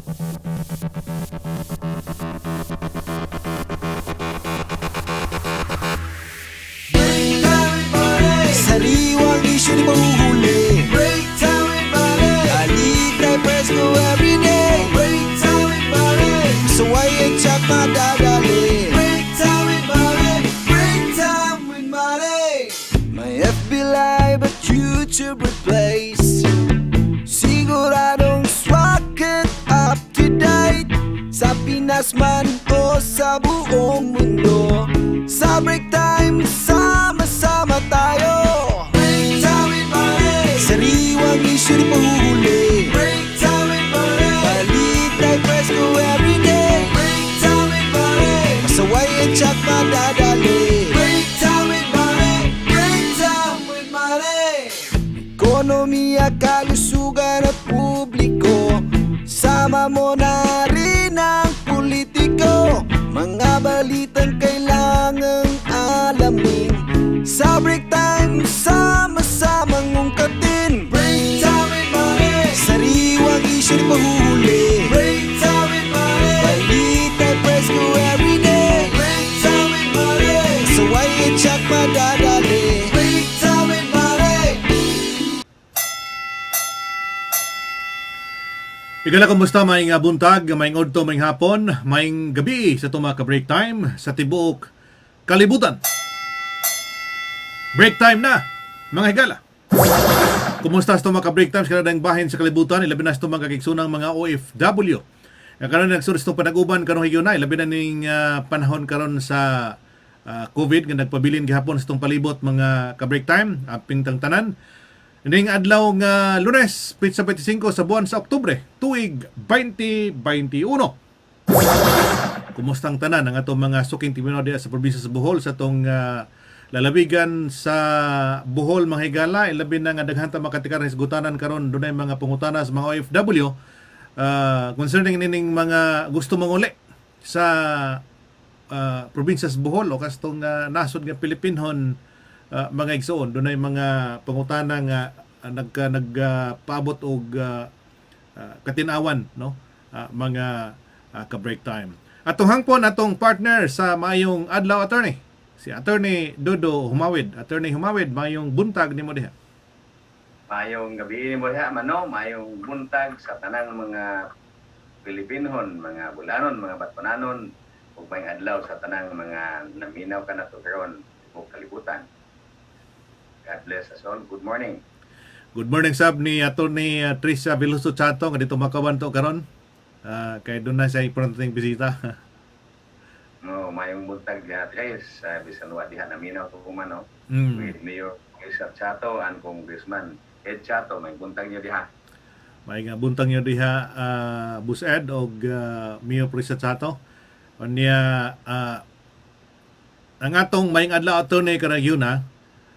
Sariwang isyu di mahuhuli. Break time with money. I need that press go every day. Break time with money. So why you chop my dadali? Break time with money. Break time with money. My FB Live at YouTube replace. Siguradong swak it up to date. Sa Pinas man o sa buong mundo. Sa break time, sama-sama tayo. Break time with money. Sariwang isyu di pahuhuli. Break time with money. Palit ay press ko everyday. Break time with money. Masaway ang chat madadali. Break time with money. Break time with money. Ekonomiya, kalusugan at publiko. Sama mo na rin ang politiko. Mga balitang kailangang alamin. Sa break time, sama-samang ungkatin. Break time with money. Sariwang isyu di pahuhuli. Break time with money. Palit ay press ko everyday. Break time with money. Saway at chat madadali. Break time with money. Igala, kumusta? Maing buntag, maing odto, maing hapon, maing gabi sa itong mga ka-break time sa tibuok kalibutan. Break time na, mga higala. Kumusta sa itong mga ka-break time sa kanadang bahin sa kalibutan, ilabi na sa itong mga kakiksunang mga OFW. Karon nagsuris itong panaguban karong higyo na, ilabi na ning panahon karon sa COVID, nga nagpabilin gihapon sa itong palibot mga ka-break time, aping tanan. Ining adlaw nga Lunes, Pizza 25 sa buwan sa Oktubre, tuig 2021. Kumustang tanan ang atong mga suking timino diya sa probinsya sa Bohol sa atong lalabigan sa Bohol, mga higala. Ilabi na nga daghang ta makatikaran hisgutanan karon dunay mga pangutana sa mga OFW concerning nining mga gusto manguli sa probinsya sa Bohol o kastong nasod nga Pilipinhon. Mga igsoon, doon ay mga pangutana nga nagpaabot og katinawan, no? Mga ka-break time. Atong hangpon atong partner sa mayong adlaw, attorney, si Attorney Dodo Humawid. Attorney Humawid, mayong buntag nimo diha. Mayong gabi mo diha, mano, mayong buntag sa tanang mga Pilipinhon, mga Bulanon, mga Batmananon, ug may adlaw sa tanang mga naminaw kanato karon ug kalibutan. God bless us all. Good morning. Good morning, sab, ni Attorney Tricia Veloso Chato nga dito makawan to karon. Kay doon na siya importanteng bisita. No, mayong buntag diha guys, bisan wa diha naminaw ko kumano. With Mayor Isaac Chato and Congressman Ed Chato, may buntag niyo diha. May nga buntang niyo diha, Bus Ed og Mayor Tricia Chato. Unya ang atong mayong adlaw, Attorney Karayuna,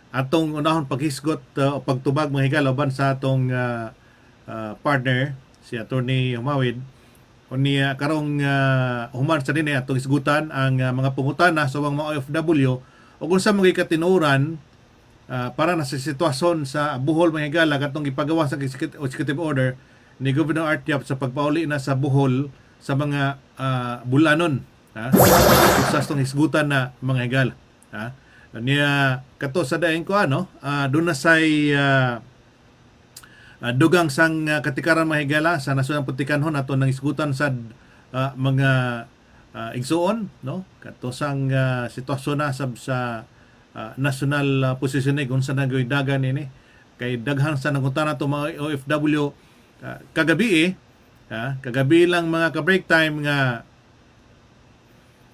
atong unahon paghisgot o pagtubag mga higala ban sa atong partner si Attorney Humawid. Unya karong human sa dinhi atong isgutan ang mga pangutana sa mga OFW o kung sa mga katinuran para na sa sitwasyon sa Bohol, mga higala katong ipagawa sa executive order ni Governor Artiap sa pagpauli na sa Bohol sa mga Bulanon, sa atong isgutan na mga higala, niya kato sa daing ko doon na say dugang sang katikaran mga higala sa Nasyonal Putikanhon ato nang isgutan sa mga igsuon, no, kato sang sitwasyon na sa national positioning kung sa nagoydagan ini kay daghan sa nangunta nato mga OFW kagabi kagabi lang mga ka-break time nga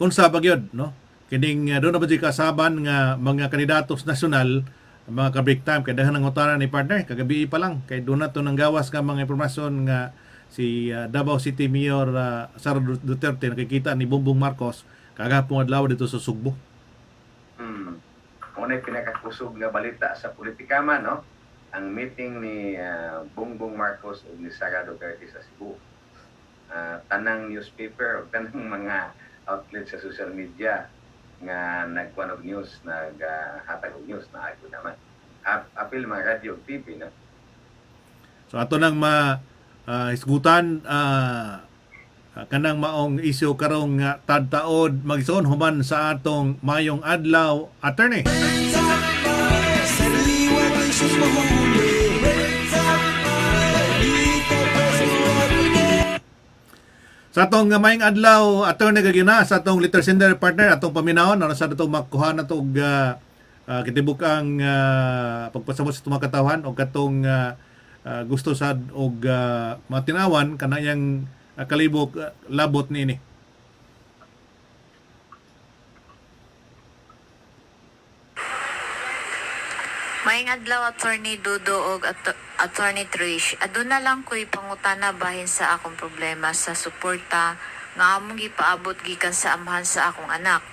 unsa bagyod, no, kining doon na ba di kasaban nga mga kandidatos nasyonal, mga ka-break time, kaya dahil nangutana ni partner, kagabi pa lang, kaya doon na ito nang gawas ka mga impormasyon nga si Davao City Mayor Sara Duterte nakikita ni Bongbong Marcos kagahapon adlaw dito sa Sugbo. Una'y pinakakusog nga balita sa politika man, no? Ang meeting ni Bongbong Marcos ug ni Sara Duterte sa Cebu. Tanang newspaper o tanang mga outlet sa social media nga nagkuan og news, naghatag og news na ako naman. Apil mga radio TV, no? So ato nang isgutan kanang maong isyu karong nga tadtaod magsuon human sa atong mayong adlaw, attorney. Sariwang issues mahuhuli. Sa atong mayong adlaw, attorney Gagina, sa atong letter sender partner, atong paminawon, na sa atong makuha na itong kitibukang pagpasabot sa itong mga katawhan o katong gusto sad og matinawan kanayang kalibok labot niini. Maing adlaw Attorney Dudo og Attorney Trish. Aduna lang ko'y pangutana bahin sa akong problema sa suporta nga among gipaabot gikan sa amahan sa akong anak.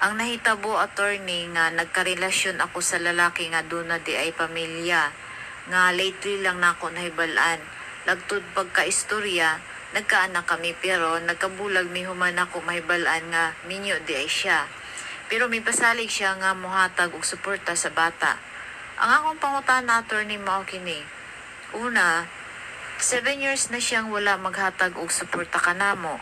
Ang nahitabo attorney nga nagkarelasyon ako sa lalaki nga duna di ay pamilya nga lately lang nako nahibalaan. Lagtud pagkaistorya, nagkaanak kami pero nagkabulag mi human ako mahibalaan nga minyo di ay siya. Pero may pasalig siya nga mohatag og suporta sa bata. Ang akong pangutana attorney mao kini. Una, 7 years na siyang wala maghatag og suporta kanamo.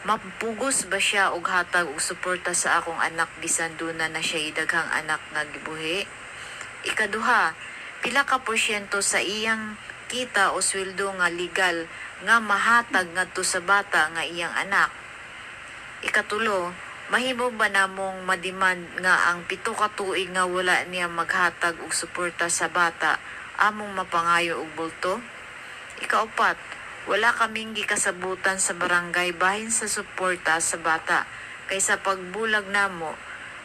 Mapugos ba siya og hatag og suporta sa akong anak bisan duna na siya daghang anak nga gibuhi? Ikaduha, pila ka porsyento sa iyang kita o sweldo nga legal nga mahatag ngadto sa bata nga iyang anak? Ikatulo, mahimo ba namong mademand nga ang 7 ka tuig nga wala niya maghatag og suporta sa bata among mapangayo og bulto? Ikaapat, wala kaming gikasabutan sa barangay bahin sa suporta sa bata kaysa pagbulag namo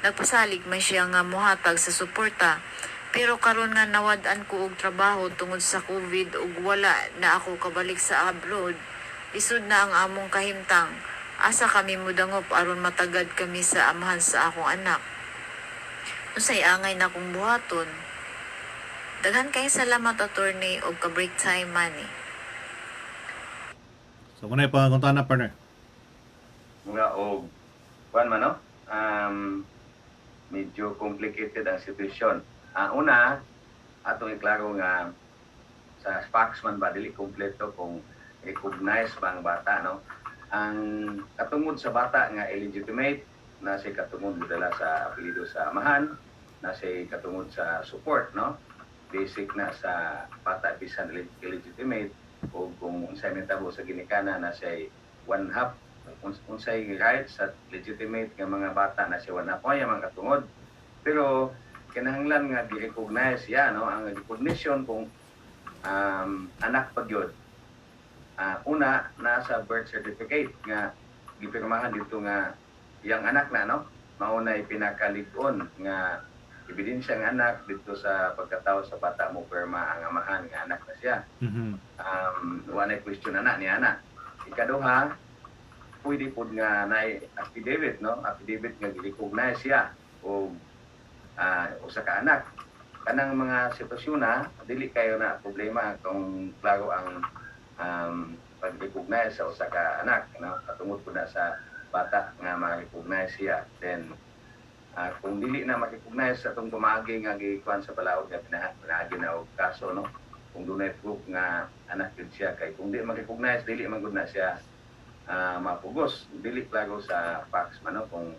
nagpasalig man siya nga mohatag sa suporta. Pero karon nga nawad-an ko og trabaho tungod sa COVID ug wala na ako kabalik sa abroad, lisod na ang among kahimtang. Asa kami mudangop aron matagad kami sa amahan sa akong anak. Usay angay na akong buhaton. Daghan kay salamat attorney og ka-break time money. So muna yung pangunta na partner. Mga og kuan man no. Medyo complicated ang sitwasyon. Una, atong iklaro nga sa facts man ba dili kompleto kung recognize ba ang bata no. Ang katungod sa bata nga illegitimate na siya katungod dala sa apelyido sa amahan, na siya katungod sa support no. Basic na sa bata bisan illegitimate o kung unsay mitabo sa ginikanan na siya 1/2 unsay rights sa legitimate nga mga bata na siya 1/2 ay mga katungod. Pero kinahanglan nga gi-recognize siya no ang recognition kung anak pa gyud. Una nasa birth certificate nga gipirmahan dito nga iyang anak na no mao na pinakalig-on nga ebidensya ng anak dito sa pagkatao sa bata mo perma ang amahan nga anak na siya. Wala question na ni anak. Ikaduha, pwede po nga na affidavit, no? Affidavit nga gi-recognize siya o usa ka anak. Kanang mga sitwasyon na dili kayo na problema kung klaro ang pag-recognize sa usa ka anak, no? Katungod po na sa bata nga ma-recognize siya. Then kung dili na ma-recognize sa itong pumagi nga gikuan sa balaod nga pinahagi na og kaso no kung dunay proof nga anak yun siya kay kung di ma-recognize dili man gud na siya mapugos dili klaro sa facts man no kung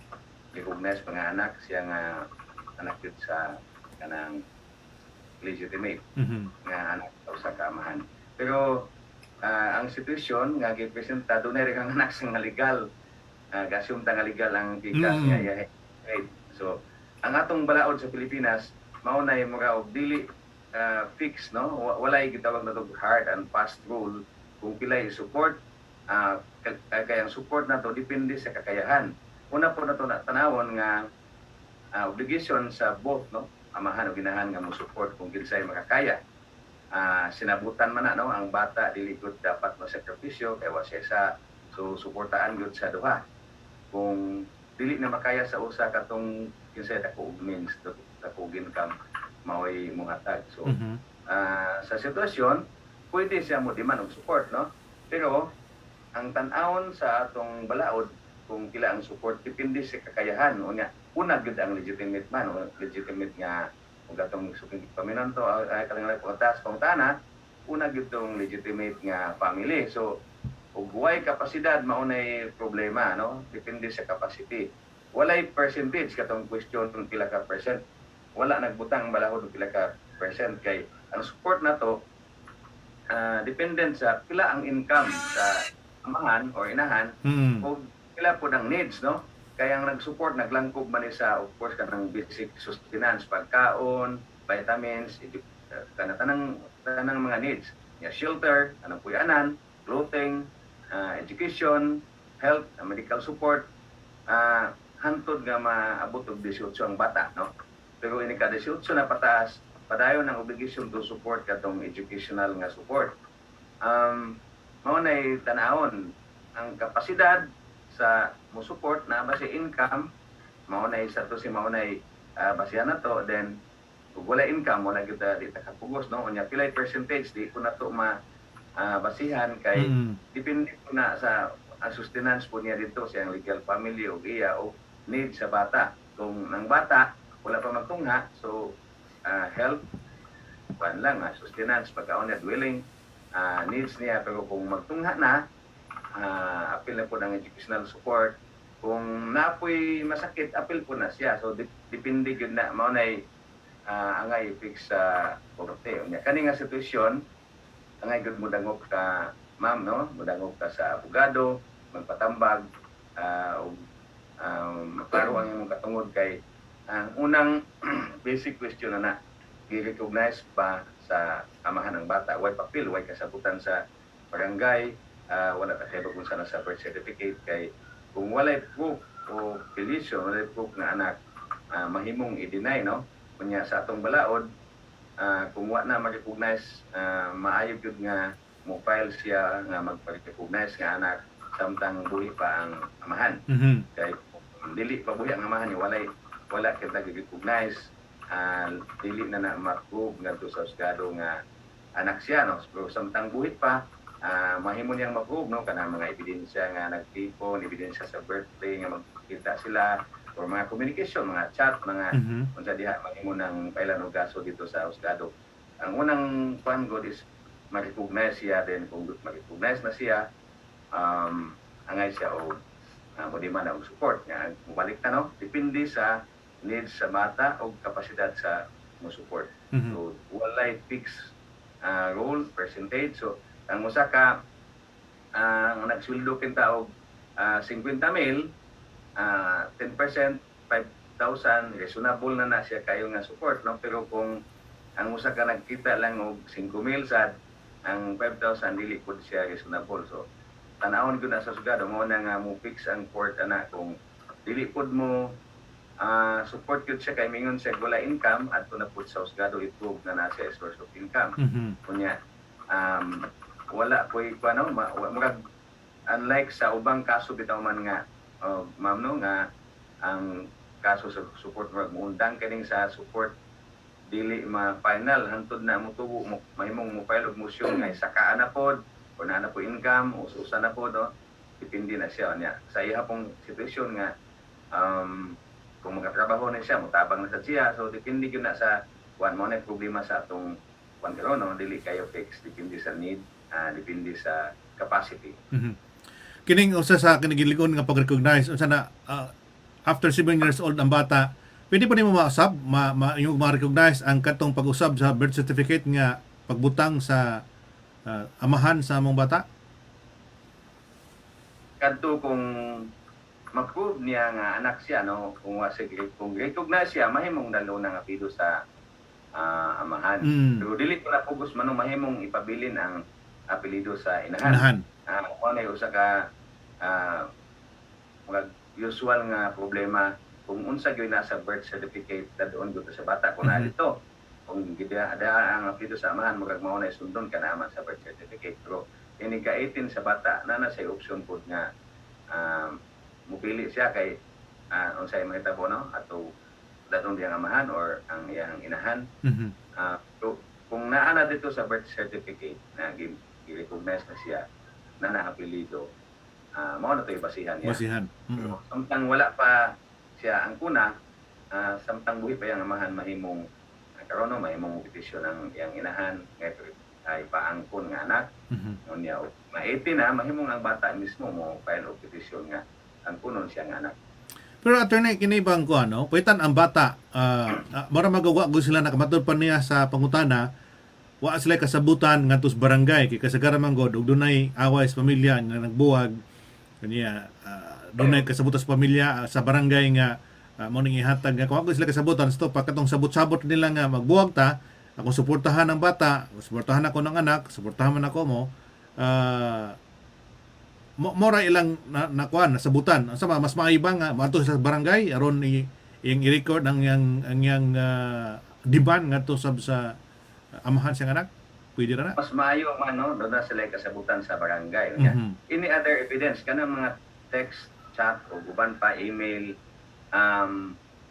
recognize pa nga anak siya nga anak yun sa kanang legitimate nga anak sa kamahan. Pero ang sitwasyon nga gipresenta dunay kang anak sa nga legal gasumta nga legal ang gikas niya so, ang atong balaod sa Pilipinas, maunay mga og dili fix, no? Walay gitawag na itong hard and fast rule kung pilay support. Kaya ang support na to depende sa kakayahan. Una po na to tanawon nga obligation sa both, no? Amahan o ginahan nga mo support kung kinsay makakaya. Sinabutan man na, no? Ang bata dili gud dapat masakripisyo kay wa siya sa so suportaan gud sa duha. Kung dili na makaya sa usa katong kinsay dako og means dako income maoy mohatag. So sa sitwasyon pwede siya mo demand og support no. Pero ang tan-awon sa atong balaod kung pila ang support depende sa kakayahan unya una gud ang legitimate man o legitimate nga ug atong suking paminanto ay kalang pagtas pangutana una gud tong legitimate nga family. So ug way kapasidad maunay problema, no? Depende sa capacity. Walay percentage katong question kung pila ka percent. Wala nagbutang balahod og pila ka percent kay ang support na to dependent sa pila ang income sa amahan or inahan o pila po ng needs, no? Kaya ang nag-support, naglangkob man ni sa, of course, kanang basic sustenance, pagkaon, vitamins, tanang mga needs. Shelter, anong puyanan, clothing, education, health, medical support, hantod nga maabot og 18 ang bata, no? Pero ini ka 18 na pataas, padayon ang obligation to support katong educational nga support. Mao nay tanahon ang kapasidad sa mo support na base income, mao nay sa to si mao nay basihan na to, then kung wala income wala kita di takapugos, no? Unya pilay percentage di ko na to basihan kay depende po na sa sustenance po niya dito siyang legal family o iya o need sa bata. Kung ang bata wala pa magtungha, so health lang, sustenance, pagkaon niya, dwelling, needs niya. Pero kung magtungha na, apil na po ng educational support. Kung napoy masakit, apil po na siya. So depende yun na maunay angay fix sa poverty. Kani nga sitwasyon, angay gud mo dangog ka ma'am, no? Mudangog ka sa abogado, magpatambag, maklaro ang imong katungod kay ang unang basic question na i-recognize ba sa amahan ng bata. Way papel, way kasabutan sa barangay, wala kasabot kung sana sa birth certificate kay kung walay proof o deletion, walay proof nga anak, mahimong i-deny, no? Kunya sa atong balaod, kung wa na ma-recognize, maayo gyud nga mo file siya nga mag-recognize nga anak samtang buhi pa ang amahan. Kay dili pa buhi ang amahan, wala kita gi-recognize, dili na ma-prove ngadto sa husgado nga anak siya, no? Pero samtang buhi pa, mahimo niyang ma-prove, no? Kanang mga ebidensya nga nagtipon, ebidensya sa birthday nga magkita sila, or mga communication, mga chat, mga unsa diha mahimo nang pailan og gaso dito sa husgado. Ang unang pan god is ma-recognize siya, then kung ma-recognize na siya, angay siya o mo na og support nga mubalik ta, no? Depende sa needs sa bata o kapasidad sa mo support. So walay fixed role percentage. So ang usa ka nagsweldo kinta og 50,000, 10%, 5,000 reasonable na siya kayo nga support, no? Pero kung ang usa ka nagkita lang og 5,000 sad, ang 5,000 dili pud siya reasonable. So tanawon gyud na sa sugado mo na nga mo fix ang court ana kung dili pud mo support yun siya kay mingon siya wala income at na pud sa husgado i-prove na nasa source of income. Kunya wala koy kuno murag unlike sa ubang kaso bitaw man nga ma'am, no, nga ang kaso sa support murag muundang kaning sa support dili ma-final hantod na mo tubo mo mahimong mo file og motion nga sakaan na pod o na po income o usa na pod, no? Depende na siya niya sa iya pong sitwasyon nga kung magkatrabaho na siya, mutabang na sa siya. So, depende yun na sa one mo na problema sa atong one karon, no? Dili kayo fix. Depende sa need, depende sa capacity. Kining usa sa kinigiligon nga pag-recognize, unsa na after 7 years old ang bata, pwede pa nimo ma-usab, yung ma-recognize ang katong pag-usab sa birth certificate nga pagbutang sa amahan sa among bata? Kadto kung mag-prove niya nga anak siya, no? Kung recognize siya, mahimong dalo ng apido sa amahan. Pero dili ko na focus man mahimong ipabilin ang apelyido sa inahan. Kung ano usa ka usual nga problema kung unsa gyud nasa birth certificate dadon gyud sa bata kung dito. Kung gida ang apelyido sa amahan magag mao na sundon kana man sa birth certificate. Pero ini ka 18 sa bata na sa option pod nga mupili siya kay unsay mahitabo, no? Ato dadong diyang amahan or ang iyang inahan. So, kung naana dito sa birth certificate na i-recognize na siya na naapelido, mao na to'y basihan niya. Samtang wala pa siya ang kuna, samtang buhi pa yung amahan mahimong karon mahimong petisyon ang iyang inahan ngay ay paangkon nga anak. Unya ma 18 na mahimong ang bata mismo mo file og petisyon nga angkonon siya nga anak. Pero attorney, kinibang ko pwitan ang bata, mara magawa ko sila nakamatod pa niya sa pangutana, wa sila kasabutan ngadto sa barangay kay kasagaran man god ug dunay away sa pamilya nga nagbuwag kaniya, dunay kasabutan sa pamilya sa barangay nga mo ning ihatag nga kung ako sila kasabutan sto pagkatong sabot-sabot nila nga magbuwag ta, ako suportahan ang bata, suportahan ako ng anak, suportahan man ako mo, mora ilang nakuan nasabutan sama mas maayba nga maadto sa barangay aron iyang i-record ang yang demand ngadto sa amahan siyang anak, pwede ra na. Mas maayo man no doon na sila kasabutan sa barangay. Any other evidence kanang mga text, chat o uban pa email,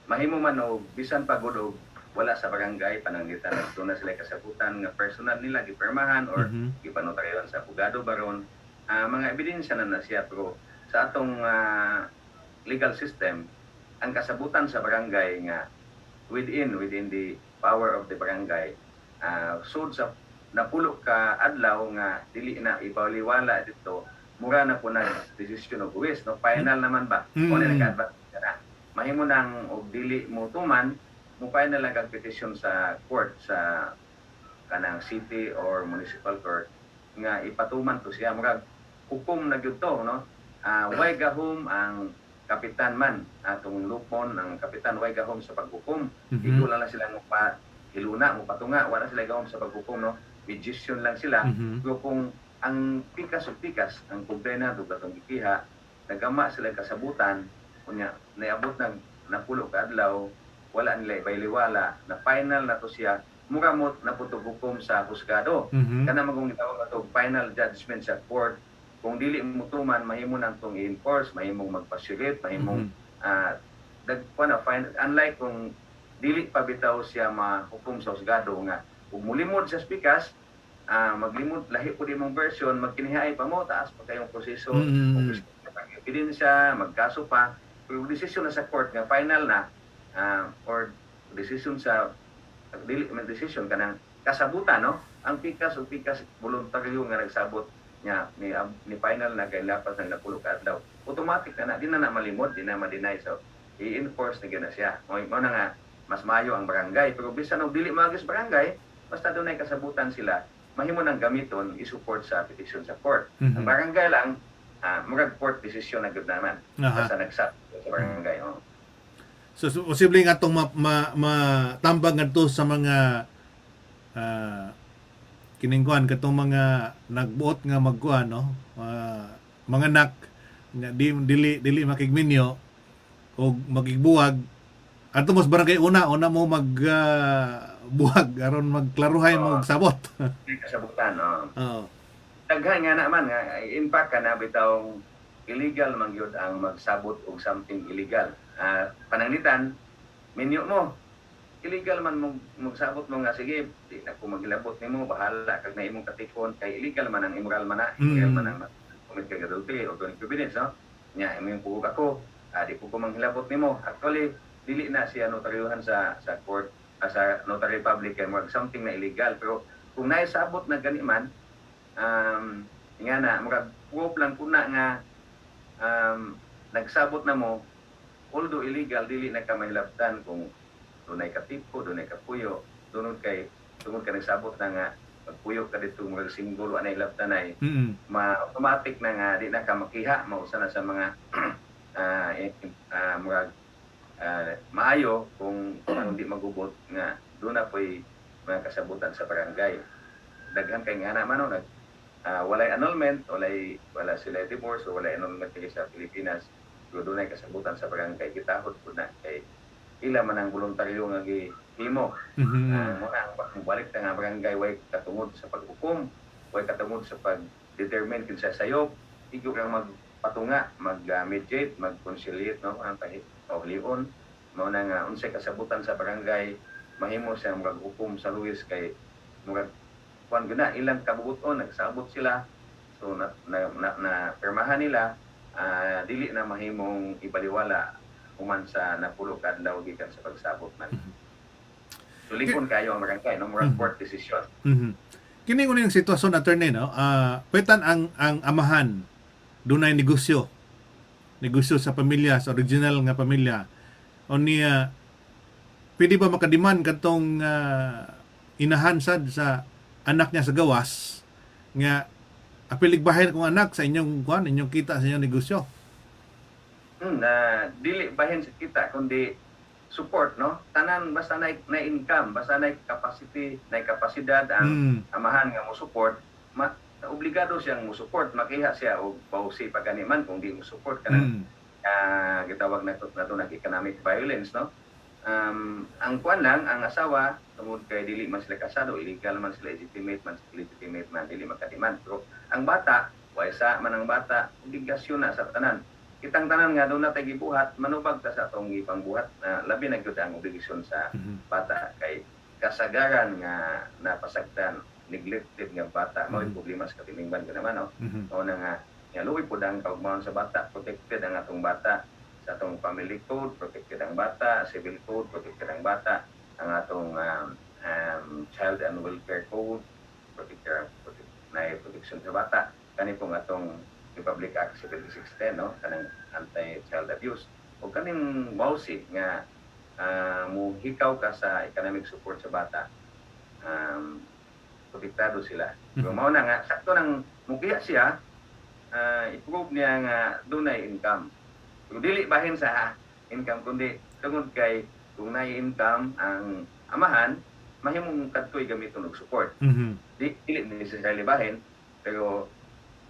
mahimo man og bisan pa gud og wala sa barangay pananglitan doon na sila kasabutan nga personal nila gipirmahan or gipanotaryon sa abogado baron. Mga ebidensya na siya, pero sa atong legal system, ang kasabutan sa barangay nga within the power of the barangay, sud sa napulo ka adlaw nga dili na ibaliwala dito, mura na po na decision of buwis, no? Final naman ba? O na nag-advance ka na. Mahimo nang og dili mo tuman, mo final lang kag petition sa court, sa kanang city or municipal court, nga ipatuman to siya, murag hukom na gyud to, no? Way gahom ang kapitan man atong lupon ang kapitan way gahom sa paghukom. Iko lang sila mo pa hiluna mo patunga, wala sila gahom sa paghukom, no? Magician lang sila. Pero kung ang pikas ang problema do katong gikiha, nagama sila kasabutan, kunya naabot ng napulo ka adlaw, wala nila ibayliwala na final na to siya, mura mo naputog hukom sa husgado. Kana magong gitawag ato final judgment sa court. Kung dili mo tuman, mahimo nang tong i-enforce, mahimong magpasirit, mahimong unlike kung dili pa bitaw siya mahukom sa husgado nga ug mulimod sa pikas, maglimod lahi po di mong version, magkinihay pa mo taas pa kayong proseso, ebidensya, magkaso pa, pero desisyon na sa court nga final na, or decision sa dili man decision kanang kasabutan, no? Ang pikas voluntaryo nga nagsabot nya ni final na kay lapas ng napulo ka adlaw, automatic na di na malimod, di na ma-deny, so i-enforce na gina siya. Mo na nga mas mayo ang barangay, pero bisan og dili magis barangay, basta dunay kasabutan sila, mahimo nang gamiton i-support sa petition sa court. Ang barangay lang murag court decision na gud naman basta nagsat sa barangay. So posible nga itong matambag ngadto sa mga kiningkuan katong mga nagbuot nga magkuan, no? Mga anak nga dili makigminyo o magigbuwag adto mas barangay una mo buwag aron magklaruhay mo og sabot. Kasabutan, daghan nga naman nga in fact kana bitaw illegal man gyud ang magsabot og something illegal. Pananglitan minyo mo illegal man magsabot mo nga sige di na ko maglabot nimo bahala kag na imong katikon kay illegal man ang immoral man illegal man ang commit kag adultery or concupiscence, no? Nya imong puhog ako, di ko manghilabot nimo. Actually dili na siya notaryuhan sa court, sa notary public kay mag something na illegal, pero kung naisabot na gani man, nga na murag proof lang kuna nga nagsabot na mo, although illegal dili na ka mahilabtan kung dunay ka tipo, dunay ka puyo, tungod ka nagsabot na nga magpuyo ka dito murag singgol anay labtanay, ma-automatic na nga di na ka makiha, mausa na sa mga murag maayo kung hindi magubot nga doon na po'y mga kasabutan sa barangay. Daghan kay nga naman walay annulment, wala sila divorce o walay annulment sa Pilipinas, pero doon ay kasabutan sa barangay. Kitahod po na kay ila man ang voluntaryo nga gihimo. Muna ang balik na nga barangay way katungod sa paghukom, way katungod sa pag-determine kinsa sayop, igo kang magpatunga, mag-mediate, mag-conciliate, no? Ang lion mo na nga unsay kasabutan sa barangay, mahimo siyang maghukom sa luwis kay murag kuan gina ilang kabubuton nagsabot sila, so na permahan nila, dili na mahimong ibaliwala human sa napulo ka adlaw gikan sa pagsabot man. So lipon kayo ang barangay, no? Murag court decision. Kini ko yung sitwasyon, attorney, no? Pwetan ang amahan dunay negosyo sa pamilya, sa original nga pamilya. O niya, pwede ba makadiman katong inahan sad sa anak niya sa gawas nga apilig bahin kong anak sa inyong inyong kita sa inyong negosyo? Na dili bahin sa kita kundi support, no? Tanan basta na income, basta na capacity, na kapasidad ang amahan nga mo support, obligado siyang mo support, makiha siya og bausi paganiman kung di mo support kanang gitawag na to nag economic violence, no? Ang kuan lang ang asawa tungod kay dili man sila kasado, illegal man sila, legitimate man dili makadiman. Pero ang bata, waysa man ang bata, obligasyon na sa tanan. Kitang tanan nga doon natin gibuhat, manubag ta sa atong ipangbuhat na labi na gyud ang obligasyon sa bata kay kasagaran nga napasagdan, neglected nga bata, mao problema sa katilingban ko naman, no? O na nga luwi po ang kaugmaon sa bata, protected ang atong bata sa atong family code, protected ang bata, civil code, protected ang bata, ang atong child and welfare code, protected na protection sa bata, kani pong atong Republic Act 7610, no? Kanang anti-child abuse. O kaning bawsi nga muhikaw ka sa economic support sa bata, protektado sila. So, mao na nga, sakto nang mukiya siya, i-prove niya nga dunay income. So, dili bahin sa income, kundi tungod kay kung na-income ang amahan, mahimong kadtoy gamiton og support. Dili necessarily bahin, pero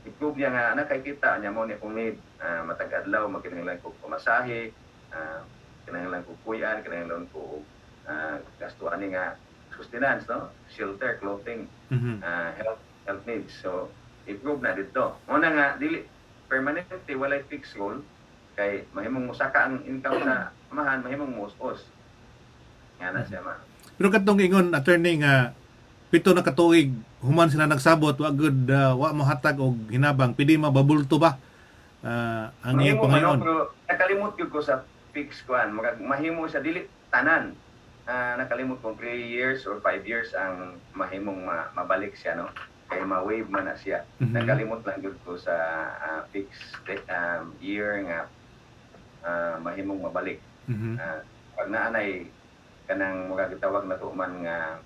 i-prove niya nga anak kay kita niya mo ni kung need matag adlaw magkinahanglan ko pamasahe, kinahanglan ko kuyan, kinahanglan ko gastuan ni nga sustenance, no? Shelter, clothing, health needs. So i-prove na dito. Una nga dili permanently walay fixed goal kay mahimong musaka ang income sa amahan, mahimong musos. Nga na siya man. Pero katong ingon, attorney, nga 7 na katuig human sila nagsabot, wa good wa mahatag og hinabang, pidi mababulto ba ang iyang pangayon? Pero nakalimot gyud ko sa fixed kuan, mahimo sa dili tanan. Nakalimot kung 3 years or 5 years ang mahimong mabalik siya, no? Kay ma-waive man na siya. Nakalimot lang gyud ko sa fixed year nga mahimong mabalik. Pag naanay kanang mga gitawag na tuman nga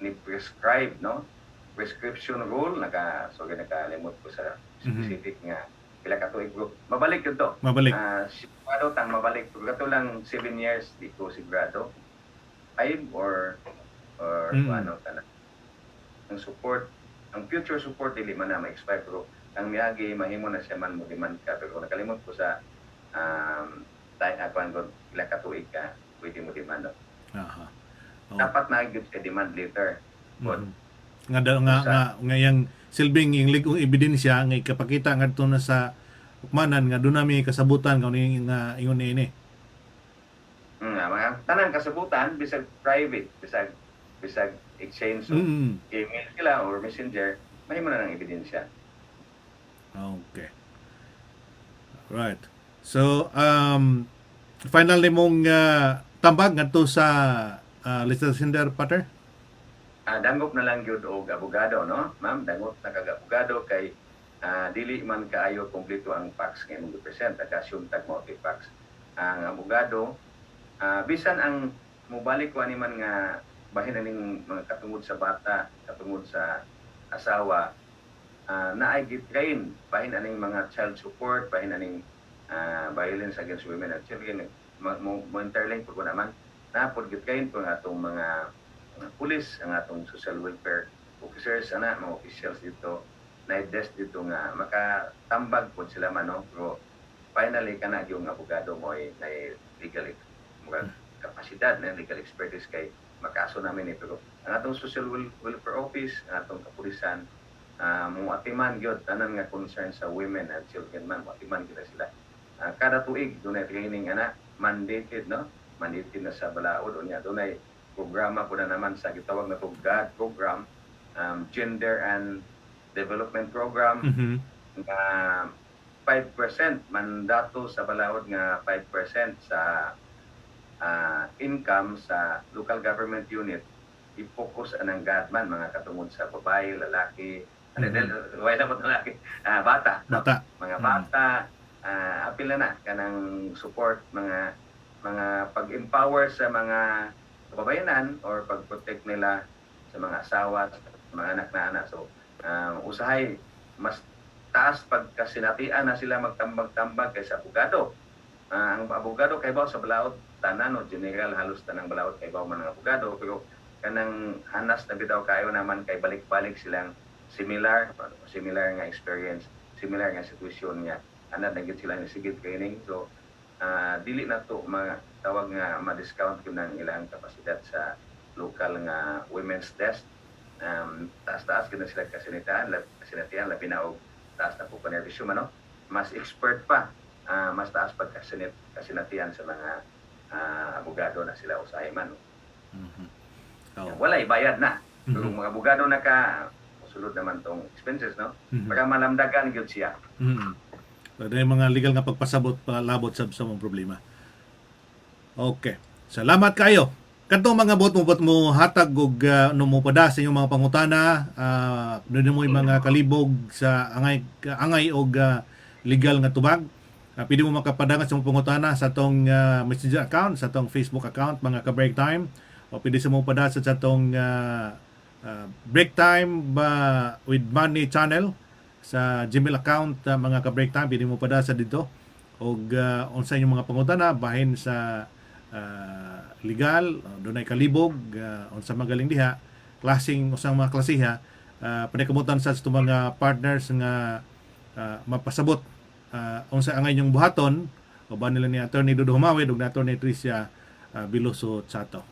ni prescribe, no? Prescription rule, nakalimot ko sa specific nga pila ka tuig group. Mabalik yun to. Mabalik. Sigurado tang mabalik. Kato lang 7 years di ko sigurado. 5 or ano kana. Ang support, ang future support dili man na ma-expire, pero ang miyagi mahimo na siya man mo demand ka, pero nakalimot ko sa pila ka tuig ka pwede mo demand. Dapat na gyud ka demand later. Nga yang silbing yung ligong ebidensya nga ikapakita ngadto na sa hukmanan nga doon nami kasabutan kung nga ingon ini. Mga tanang kasabutan bisag private, bisag exchange so email sila or messenger, mahimo na ng ebidensya. Okay. Right. So final nimong tambag ngadto sa Lister Cinder, Pater? Dangop na lang yun og abogado, no? Ma'am, dangop na kag-abogado kay dili man kaayo kompleto ang facts nga imong present, assume tag multi-facts. Ang abogado, bisan ang mubalik ko ani man nga bahin aning mga katungod sa bata, katungod sa asawa, naay gitrain bahin aning mga child support, bahin aning violence against women and children, mo-interlink po naman. Napod gitrain po ang atong mga pulis, ang atong social welfare officers, mga officials dito, na-desk dito nga makatambag po sila man, no? Pero finally kana yung abogado mo ay legal kapasidad na legal expertise kay makaso namin pero ang atong social welfare office, ang atong kapulisan, mo atiman gyud tanan nga concern sa women and children man, mo atiman kita sila. Kada tuig dunay training mandated, no? Mandated na sa balaod unya dunay programa po na naman sa gitawag na GAD program, Gender and Development Program, nga 5% mandato sa balaod nga 5% sa income sa local government unit i-focus anang gadman mga katungod sa babae, lalaki, Mhm. wala mo lalaki, bata, no? Bata. Mga bata, apil na kanang support mga pag-empower sa mga kababayanan or pag-protect nila sa mga asawa, sa mga anak na anak. So, usahay mas taas pagkasinatian na sila magtambag-tambag kaysa abogado. Ang abogado kay sa balaod tanan o general halos tanang balaod kay man ang abogado, pero kanang hanas na bitaw kayo naman kay balik-balik silang similar nga experience, similar nga sitwasyon nga ana na gid sila ni sigit kaining. So dili na to tawag nga ma-discount yun ang ilang kapasidad sa local nga women's desk. Taas-taas gid na sila kasinatian labi na og taas na po panerbisyo man, no? Mas expert pa, mas taas kasinatian sa mga abogado na sila usahay man, no? Mhm. Oh. Walay bayad na. Pero Mhm. mga abogado sulod naman tong expenses, no? Mhm. Para malamdagan gyud siya. Mhm. So, dahil mga legal nga pagpasabot palabot sa mga problema. Okay. Salamat kayo. Kadtong mga bot mo hatag og no mo pada sa inyong mga pangutana, doon mo yung mga kalibog sa angay og legal nga tubag. Pwede mo makapadangat sa mga pangutana sa atong messenger account, sa atong Facebook account, mga ka-break time. O pwede sa mo pada sa atong break time with money channel sa Gmail account, mga ka-break time. Pwede mo pada sa dito. Og unsa inyong mga pangutana bahin sa legal, dunay kalibog, unsa magaling diha, klaseng usang mga klasiha, panikamutan sa itong mga partners nga mapasabot unsa angay yung buhaton o ba nila ni Attorney Dudo Humawid ug ni Attorney Tricia Biloso Chato.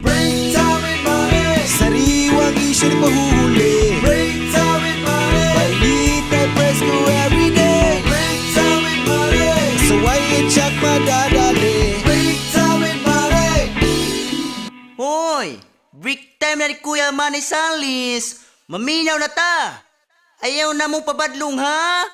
Break time with money. Sariwang isyu ni pahuhuli. Break time with money. Balita press ko everyday. Break time with money. So why you check madadali? Break time with money. Hoy! Break time na ni Kuya Manny Salis! Maminaw na ta! Ayaw na mong pabadlong ha?